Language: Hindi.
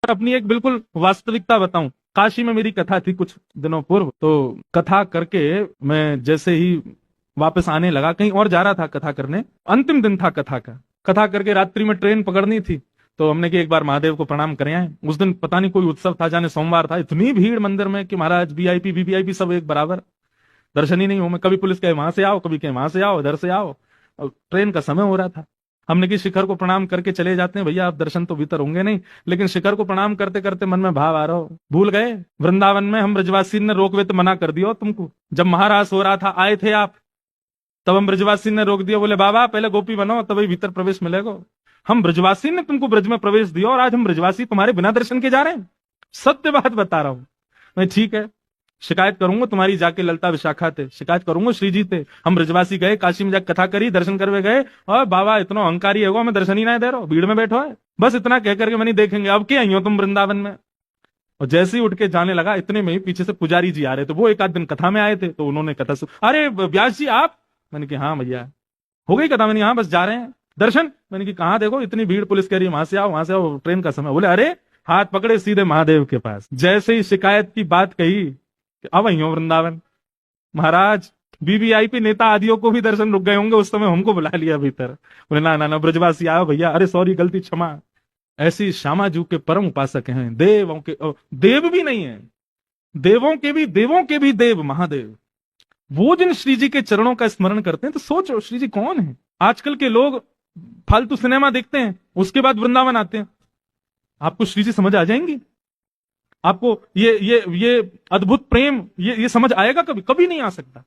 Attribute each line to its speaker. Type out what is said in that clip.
Speaker 1: अपनी एक बिल्कुल वास्तविकता बताऊं, काशी में मेरी कथा थी कुछ दिनों पूर्व। तो कथा करके मैं जैसे ही वापस आने लगा, कहीं और जा रहा था कथा करने, अंतिम दिन था कथा का। कथा करके रात्रि में ट्रेन पकड़नी थी, तो हमने कि एक बार महादेव को प्रणाम करें आए। उस दिन पता नहीं कोई उत्सव था, जाने सोमवार था, इतनी भीड़ मंदिर में कि महाराज वीआईपी वीवीआईपी सब एक बराबर, दर्शन ही नहीं हो। मैं कभी पुलिस कहे वहां से आओ, कभी कहे वहां से आओ, इधर से आओ, और ट्रेन का समय हो रहा था। हमने कि शिखर को प्रणाम करके चले जाते हैं, भैया आप दर्शन तो भीतर होंगे नहीं। लेकिन शिखर को प्रणाम करते करते मन में भाव आ रहा हो, भूल गए वृंदावन में हम ब्रजवासी ने रोकवे तो मना कर दिया तुमको। जब महारास हो रहा था आए थे आप, तब हम ब्रजवासी ने रोक दिया, बोले बाबा पहले गोपी बनो तभी भीतर प्रवेश मिलेगा। हम ब्रजवासी ने तुमको ब्रज में प्रवेश दिया और आज हम ब्रजवासी तुम्हारे बिना दर्शन के जा रहे हैं। सत्य बात बता रहा हूं मैं। ठीक है, शिकायत करूंगा तुम्हारी, जाके ललता विशाखा थे शिकायत करूंगा, श्री जी थे। हम ब्रजवासी गए, काशी में जाकर कथा करी, दर्शन करवे गए, और बाबा इतना अहंकारी है, हमें दर्शन ही ना दे रहा हो, भीड़ में बैठो है, बस इतना कह करके मैंने देखेंगे अब क्या आई हो तुम वृंदावन में। और जैसे ही उठ के जाने लगा, इतने में ही पीछे से पुजारी जी आ रहे थे, वो एक आध दिन कथा में आए थे, तो उन्होंने कथा अरे व्यास जी आप? मैंने कहा हाँ भैया। हो गई कथा? मैंने हाँ बस जा रहे हैं दर्शन। मैंने कहा कहाँ देखो इतनी भीड़, पुलिस कह रही है वहां से आओ, वहां से आओ, ट्रेन का समय। बोले अरे हाथ पकड़े सीधे महादेव के पास। जैसे ही शिकायत की बात कही, अब आई हो वृंदावन। महाराज वीवीआईपी नेता आदियों को भी दर्शन रुक गए होंगे उस समय, हमको बुला लिया भीतर। बोले ना ना ना ब्रजवासी आओ भैया, अरे सॉरी गलती क्षमा। ऐसी श्यामाजू के परम उपासक हैं, देवों के देव भी नहीं है, देवों के भी देव महादेव। वो जिन श्री जी के चरणों का स्मरण करते हैं, तो सोचो श्री जी कौन है। आजकल के लोग फालतू सिनेमा देखते हैं, उसके बाद वृंदावन आते हैं। आपको श्री जी समझ आ जाएंगी? आपको ये अद्भुत प्रेम ये समझ आएगा? कभी कभी नहीं आ सकता।